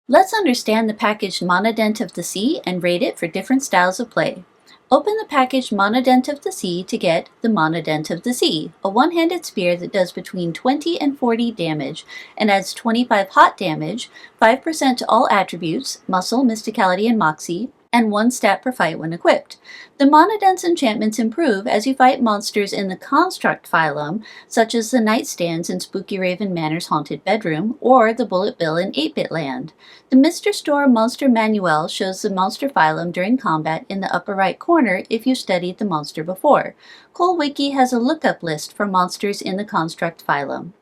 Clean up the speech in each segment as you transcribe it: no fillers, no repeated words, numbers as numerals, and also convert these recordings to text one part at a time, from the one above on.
Let's understand the package Monodent of the Sea and rate it for different styles of play. Open the package Monodent of the Sea to get the Monodent of the Sea, a one-handed spear that does between 20 and 40 damage and adds 25 hot damage, 5% to all attributes, muscle, mysticality, and moxie, and 1 stat per fight when equipped. The Monodent's enchantments improve as you fight monsters in the Construct phylum, such as the Nightstands in Spooky Raven Manor's Haunted Bedroom, or the Bullet Bill in 8-Bit Land. The Mr. Store Monster Manual shows the monster phylum during combat in the upper right corner if you studied the monster before. ColeWiki has a lookup list for monsters in the Construct phylum.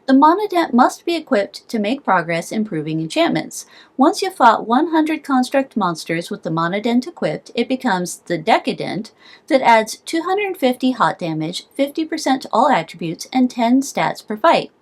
The Monodent must be equipped to make progress improving enchantments. Once you've fought 100 Construct monsters with the Monodent equipped, it becomes the Decadent that adds 250 hot damage, 50% to all attributes, and 10 stats per fight.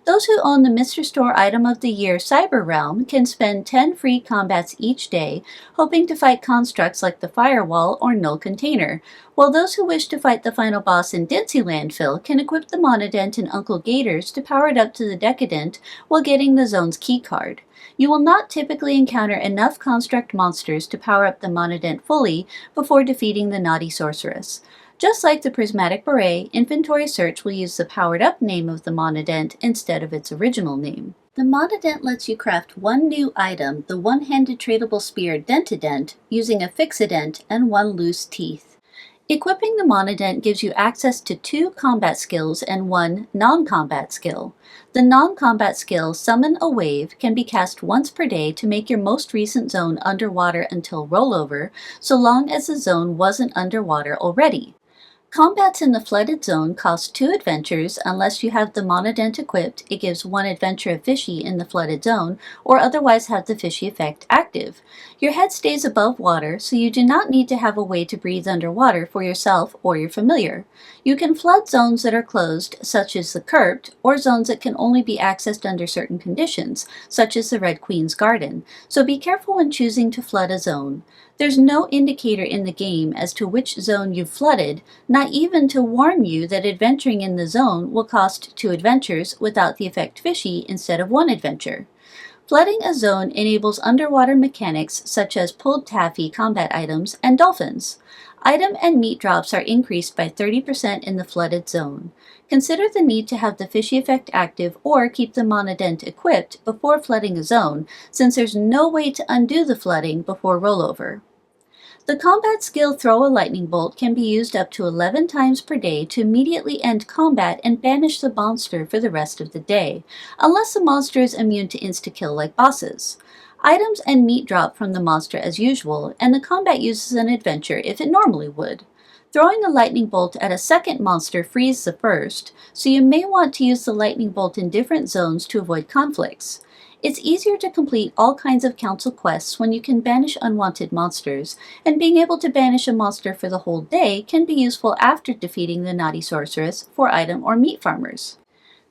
Those who own the Mr. Store Item of the Year Cyber Realm can spend 10 free combats each day, hoping to fight constructs like the Firewall or Null Container, while those who wish to fight the final boss in Dincy Landfill can equip the Monodent and Uncle Gators to power it up to the Decadent while getting the zone's keycard. You will not typically encounter enough construct monsters to power up the Monodent fully before defeating the Naughty Sorceress. Just like the Prismatic Beret, Inventory Search will use the powered-up name of the Monodent instead of its original name. The Monodent lets you craft one new item, the one-handed tradable spear Dentident, using a Fixident and 1 loose teeth. Equipping the Monodent gives you access to 2 combat skills and 1 non-combat skill. The non-combat skill, Summon a Wave, can be cast once per day to make your most recent zone underwater until rollover, so long as the zone wasn't underwater already. Combats in the flooded zone cost 2 adventures unless you have the Monodent equipped. It gives 1 adventure of Fishy in the flooded zone, or otherwise have the Fishy effect active. Your head stays above water, so you do not need to have a way to breathe underwater for yourself or your familiar. You can flood zones that are closed, such as the Crypt, or zones that can only be accessed under certain conditions, such as the Red Queen's Garden, so be careful when choosing to flood a zone. There's no indicator in the game as to which zone you've flooded, not even to warn you that adventuring in the zone will cost 2 adventures without the effect Fishy instead of 1 adventure. Flooding a zone enables underwater mechanics such as pulled taffy combat items and dolphins. Item and meat drops are increased by 30% in the flooded zone. Consider the need to have the Fishy effect active or keep the Monodent equipped before flooding a zone, since there's no way to undo the flooding before rollover. The combat skill Throw a Lightning Bolt can be used up to 11 times per day to immediately end combat and banish the monster for the rest of the day, unless the monster is immune to insta-kill like bosses. Items and meat drop from the monster as usual, and the combat uses an adventure if it normally would. Throwing a lightning bolt at a second monster frees the first, so you may want to use the lightning bolt in different zones to avoid conflicts. It's easier to complete all kinds of council quests when you can banish unwanted monsters, and being able to banish a monster for the whole day can be useful after defeating the Naughty Sorceress for item or meat farmers.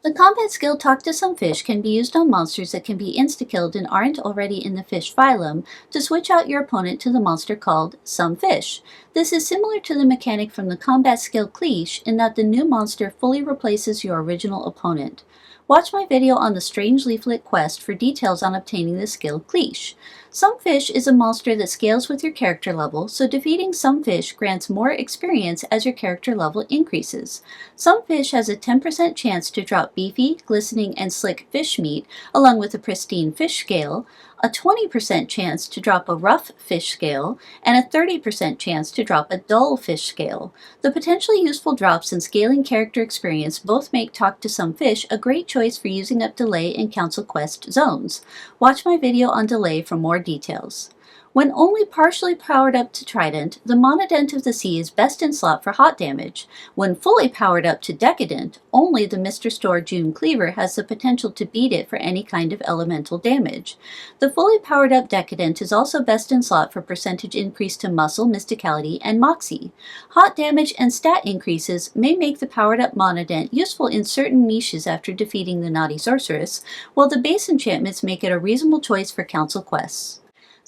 The combat skill Talk to Some Fish can be used on monsters that can be insta-killed and aren't already in the fish phylum to switch out your opponent to the monster called Some Fish. This is similar to the mechanic from the combat skill Cleash in that the new monster fully replaces your original opponent. Watch my video on the Strange Leaflet quest for details on obtaining the skill Cleash. Some Fish is a monster that scales with your character level, so defeating Some Fish grants more experience as your character level increases. Some Fish has a 10% chance to drop beefy, glistening, and slick fish meat, along with a pristine fish scale, a 20% chance to drop a rough fish scale, and a 30% chance to drop a dull fish scale. The potentially useful drops in scaling character experience both make Talk to Some Fish a great choice for using up delay in Council Quest zones. Watch my video on delay for more details. When only partially powered up to Trident, the Monodent of the Sea is best in slot for hot damage. When fully powered up to Decadent, only the Mr. Store June Cleaver has the potential to beat it for any kind of elemental damage. The fully powered up Decadent is also best in slot for percentage increase to muscle, mysticality, and moxie. Hot damage and stat increases may make the powered up Monodent useful in certain niches after defeating the Naughty Sorceress, while the base enchantments make it a reasonable choice for council quests.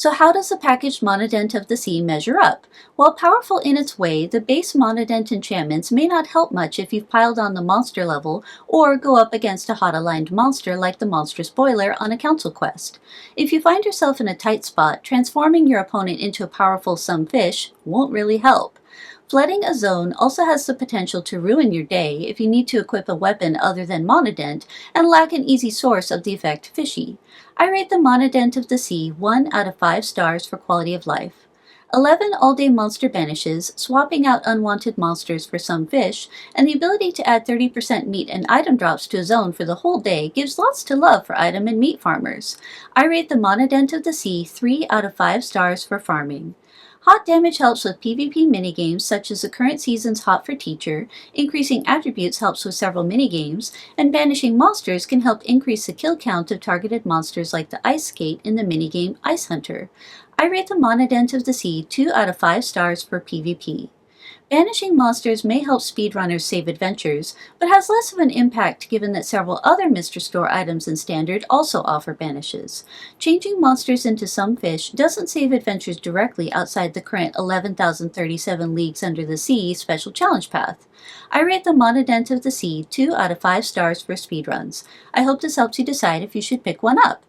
So how does the packaged Monodent of the Sea measure up? While powerful in its way, the base Monodent enchantments may not help much if you've piled on the monster level or go up against a hot-aligned monster like the monstrous boiler on a council quest. If you find yourself in a tight spot, transforming your opponent into a powerful some fish won't really help. Flooding a zone also has the potential to ruin your day if you need to equip a weapon other than Monodent and lack an easy source of the effect Fishy. I rate the Monodent of the Sea 1 out of 5 stars for quality of life. 11 all-day monster banishes, swapping out unwanted monsters for some fish, and the ability to add 30% meat and item drops to a zone for the whole day gives lots to love for item and meat farmers. I rate the Monodent of the Sea 3 out of 5 stars for farming. Hot damage helps with PvP minigames such as the current season's Hot for Teacher, increasing attributes helps with several minigames, and banishing monsters can help increase the kill count of targeted monsters like the Ice Skate in the minigame Ice Hunter. I rate the Monodent of the Sea 2 out of 5 stars for PvP. Banishing monsters may help speedrunners save adventures, but has less of an impact given that several other Mr. Store items in Standard also offer banishes. Changing monsters into some fish doesn't save adventures directly outside the current 11,037 Leagues Under the Sea special challenge path. I rate the Monodent of the Sea 2 out of 5 stars for speedruns. I hope this helps you decide if you should pick one up.